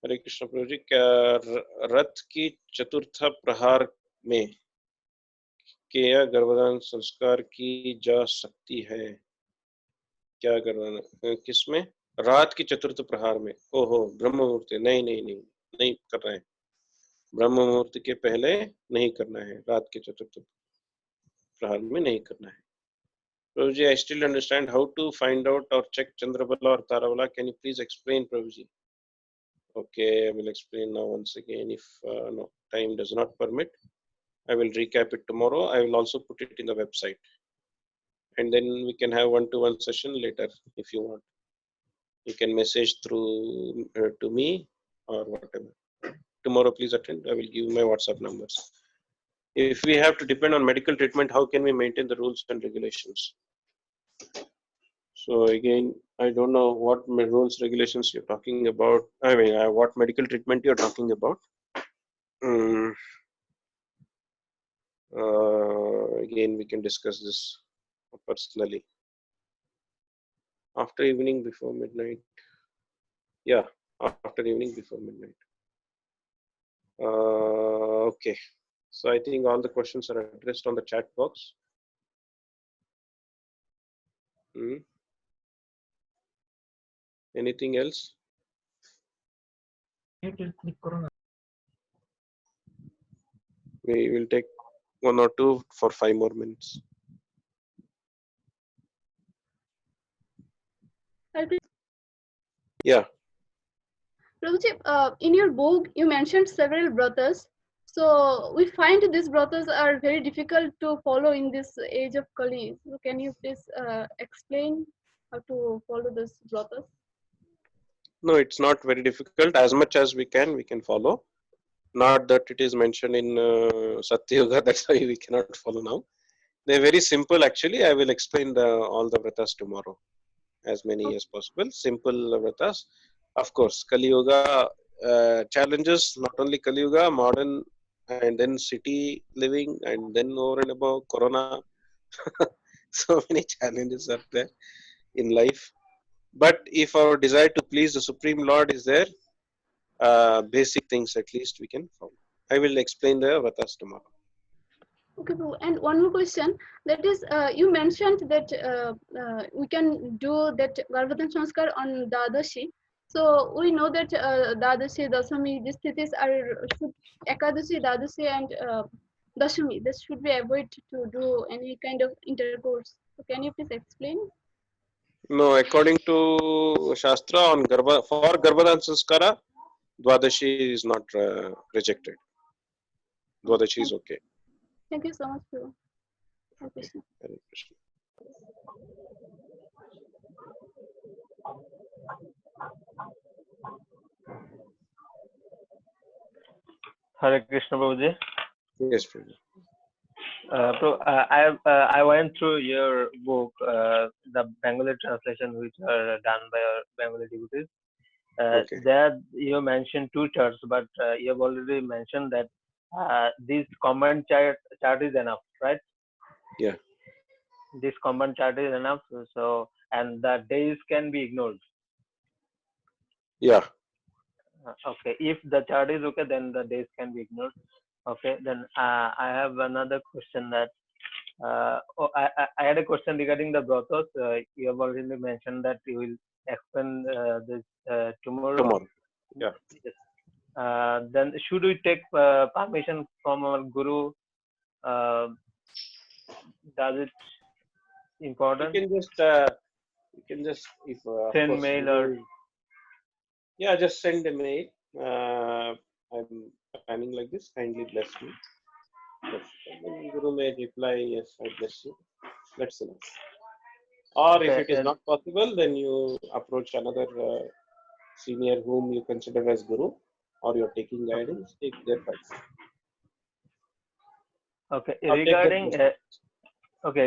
हरे कृष्ण प्रभु जी, क्या रथ की चतुर्थ प्रहार में क्या गर्भधारण संस्कार की जा सकती है? क्या गर्भधारण किसमें? रात की चतुर्थ प्रहार में। ओहो, ब्रह्म मुहूर्त। नहीं नहीं नहीं, नहीं कर रहे हैं। ब्रह्म मुहूर्त के पहले नहीं करना है, रात के चतुर्थ प्रहार में नहीं करना है। Prabhuji, I still understand how to find out or check Chandrabala or Tarabala. Can you please explain, Prabhuji? Okay, I will explain now once again. If no, time does not permit, I will recap it tomorrow. I will also put it in the website. And then we can have one-to-one session later if you want. You can message through to me or whatever. Tomorrow, please attend. I will give you my WhatsApp numbers. If we have to depend on medical treatment, how can we maintain the rules and regulations? So again, I don't know what rules regulations you're talking about. I mean, what medical treatment you're talking about. Again, we can discuss this personally. After evening, before midnight. Yeah, after evening, before midnight. Okay. So I think all the questions are addressed on the chat box. Anything else? We will take 1 or 2 for 5 more minutes. Yeah. Prabhuji, in your book, you mentioned several brothas. So we find these brothas are very difficult to follow in this age of Kali. So can you please explain how to follow these brothas? No, it's not very difficult. As much as we can follow. Not that it is mentioned in Satya Yuga, that's why we cannot follow now. They're very simple actually. I will explain all the vratas tomorrow, as many as possible. Simple vratas. Of course, Kali Yuga challenges, not only Kali Yuga, modern and then city living and then over and above Corona. So many challenges are there in life. But if our desire to please the Supreme Lord is there, basic things at least we can follow. I will explain the vratas tomorrow. Okay, Prabhu. And one more question. That is, you mentioned that we can do that Garbhadhana Samskar on Dadashi. So we know that Dadashi, Dasami, these thithis are Ekadashi, Dadashi, and Dashami. This should be avoided to do any kind of intercourse. So can you please explain? No, according to Shastra on for Garbhadhana Samskara, Dwadashi is not rejected. Dwadashi is okay. Thank you so much, Prabhu. Hare Krishna. Hare Krishna. Hare Krishna, Prabhuji. Yes, Prabhu. I went through your book, the Bengali translation, which are done by our Bengali devotees. Okay. There you mentioned 2 charts, but you have already mentioned that this command chart is enough, right? Yeah. This command chart is enough. So, and the days can be ignored. Yeah. Okay. If the chart is okay, then the days can be ignored. Okay. Then I have another question that. I had a question regarding the brothos. You have already mentioned that you will explain this tomorrow. Tomorrow. Yeah. Yes. Then should we take permission from our guru? Does it important? You can just if Send course, mail or yeah, just send a mail. I'm planning like this. Kindly bless me. Yes. And then Guru may reply, yes, I bless you. That's enough. Or okay, if it is not possible, then you approach another senior whom you consider as Guru, or you're taking guidance, take their advice. Okay.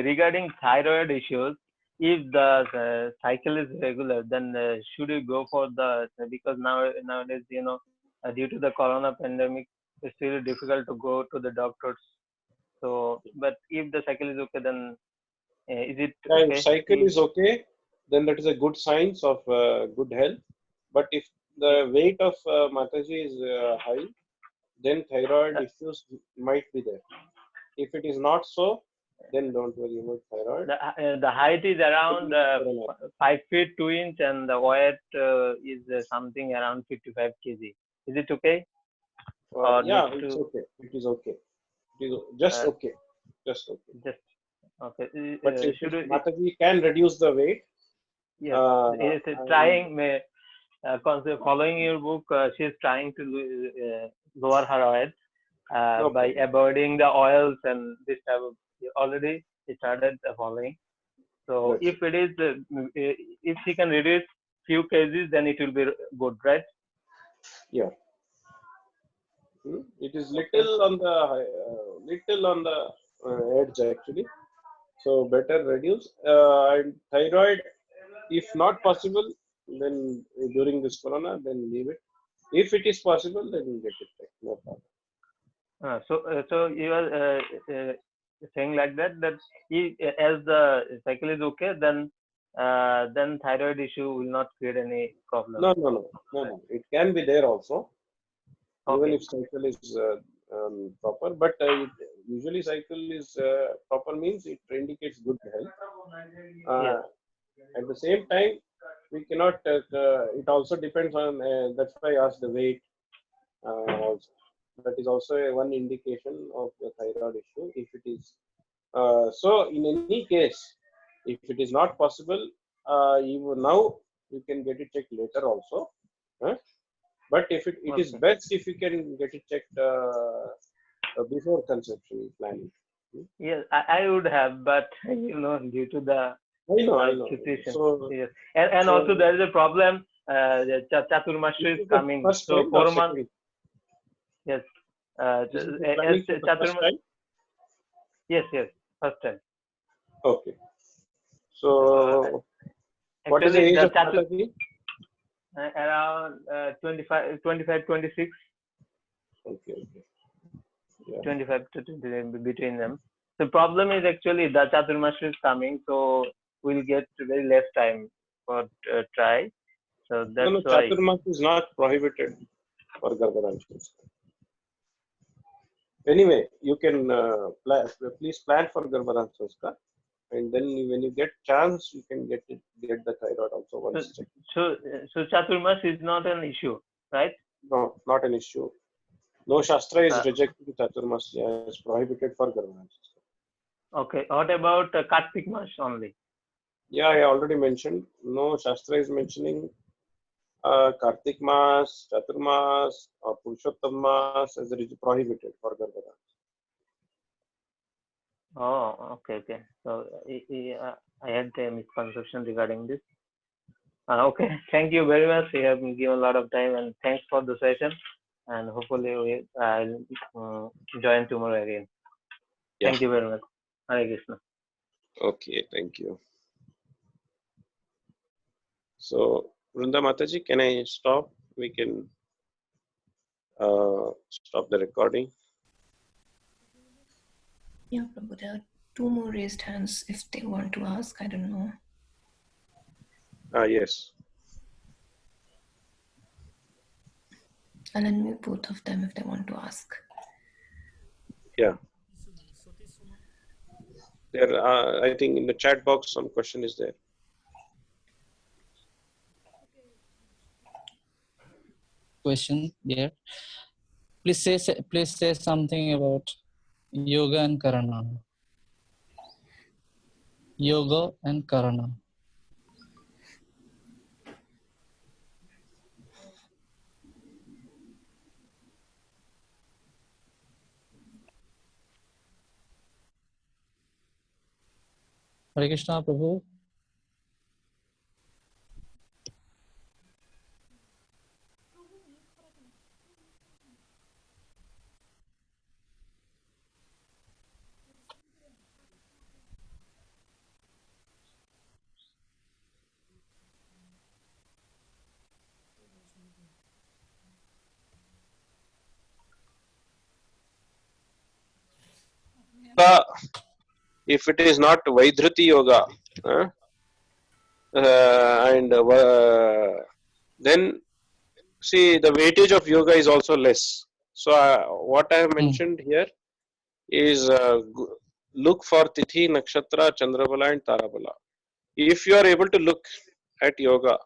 Regarding thyroid issues, if the cycle is regular, then should you go for because nowadays due to the corona pandemic, it's really difficult to go to the doctors. So, but if the cycle is okay, then is it okay? If cycle is okay, then that is a good signs of good health. But if the weight of Mataji is high, then thyroid issues might be there. If it is not so, then don't worry about thyroid. The height is around 5 feet 2 inch and the weight is something around 55 kg. Is it okay? Yeah, it's okay. It is okay. It is just okay. Just okay. Just okay. But Mataji can reduce the weight. Yes, trying. Following your book, she is trying to lower her weight by avoiding the oils and this type of. Already she started following. So if it is, if she can reduce few kgs, then it will be good, right? Yeah. It is little on the edge actually. So better reduce. And thyroid, if not possible, then during this corona, then leave it. If it is possible, then get it checked. No problem. So you are saying like that as the cycle is okay, then thyroid issue will not create any problem. No. It can be there also, even if cycle is proper. But usually cycle is proper means it indicates good health. At the same time, we cannot. It also depends on. That's why I asked the weight. Also. That is also one indication of the thyroid issue. If it is so, in any case, if it is not possible, even now you can get it checked later also. But if it is best if you can get it checked before conception planning. Yes, I would have, but due to the I know. situation. So, yes, and so, also there is a problem. Chaturmasya is coming, so 4 months. Yes. Yes, first time. Okay. So, what is the age of Mataji? Around 25, 26. Okay. Yeah. 25 to 20 between them. The problem is actually the Chaturmasya is coming, so we'll get very less time for try. So that's why. Chaturmasya is not prohibited for Garbhadhana. Anyway, you can please plan for Garbhadhana Sanskar, and then when you get chance, you can get the thyroid also once checked. So Chaturmasya is not an issue, right? No, not an issue. No Shastra is rejected Chaturmasya as prohibited for Garbhadhana Sanskar. Okay. What about Kartik Mas only? Yeah, I already mentioned. No Shastra is mentioning Kartik Mas, Chaturmas, or Purushottam Mas as prohibited for Garbhadhana. Oh, okay. So I had a misconception regarding this. Okay, thank you very much. You have given a lot of time, and thanks for the session. And hopefully I'll join tomorrow again. Yeah. Thank you very much. Hare Krishna. Okay, thank you. So, Vrunda Mataji, can I stop? We can stop the recording. Yeah, Prabhu, there are 2 more raised hands if they want to ask. I don't know. Yes. I'll unmute both of them if they want to ask. Yeah. There, I think in the chat box some question is there. Question there. Please say something about yoga and karana. Yoga and karana. Hare Krishna, Prabhu. If it is not Vaidhriti yoga, and then see, the weightage of yoga is also less. So what I have mentioned here is look for Tithi, Nakshatra, Chandrabala and Tarabala. If you are able to look at yoga,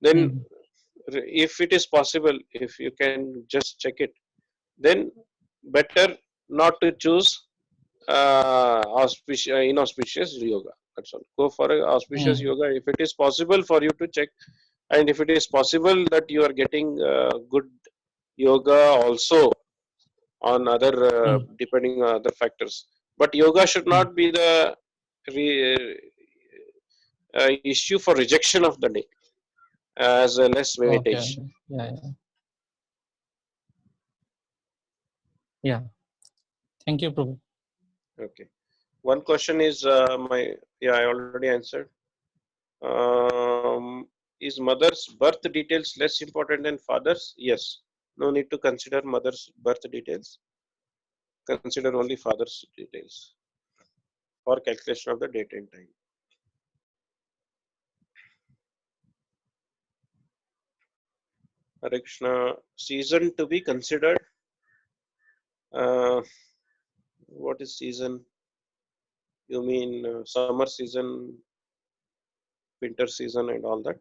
then if it is possible, if you can just check it, then better not to choose inauspicious yoga. That's all. Go for a auspicious yoga if it is possible for you to check, and if it is possible that you are getting good yoga also on other depending on other factors. But yoga should not be the issue for rejection of the day as a less Okay. weightage. Yeah. Yeah. Thank you, Prabhu. Okay. One question is I already answered. Is mother's birth details less important than father's? Yes. No need to consider mother's birth details. Consider only father's details for calculation of the date and time. Hare Krishna. Season to be considered. What is season? You mean summer season, winter season, and all that?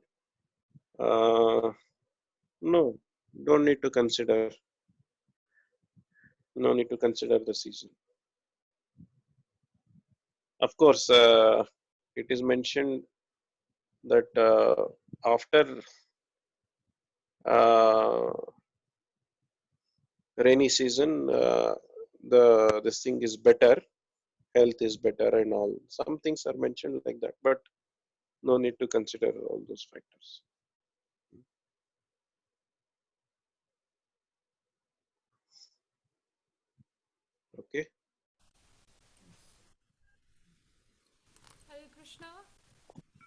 No, don't need to consider. No need to consider the season. Of course, it is mentioned that after rainy season, this thing is better, health is better, and all. Some things are mentioned like that, but no need to consider all those factors. Okay. Hare Krishna.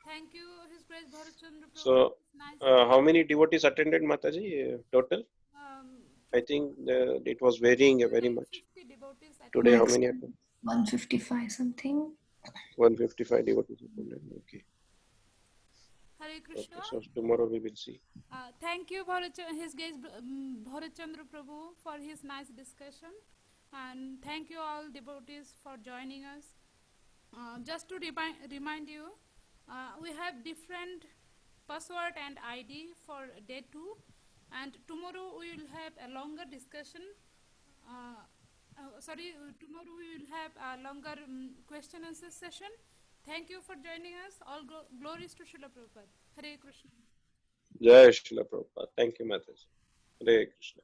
Thank you, His Grace Bharat Chandra Prabhu. So, Nice. how many devotees attended, Mataji, total? I think it was varying very much. 50 devotees Today, how Max many attended? 155 something. 155 devotees attended. Okay. Hare Krishna. Okay. So tomorrow we will see. Thank you, His Grace Bharat Chandra Prabhu, for his nice discussion. And thank you all devotees for joining us. Just to remind you, we have different password and ID for day 2, and tomorrow we will have a longer discussion. Tomorrow we will have a longer question and answer session. Thank you for joining us. All glories to Srila Prabhupada. Hare Krishna. Jai Srila Prabhupada. Thank you, Mataji. Hare Krishna.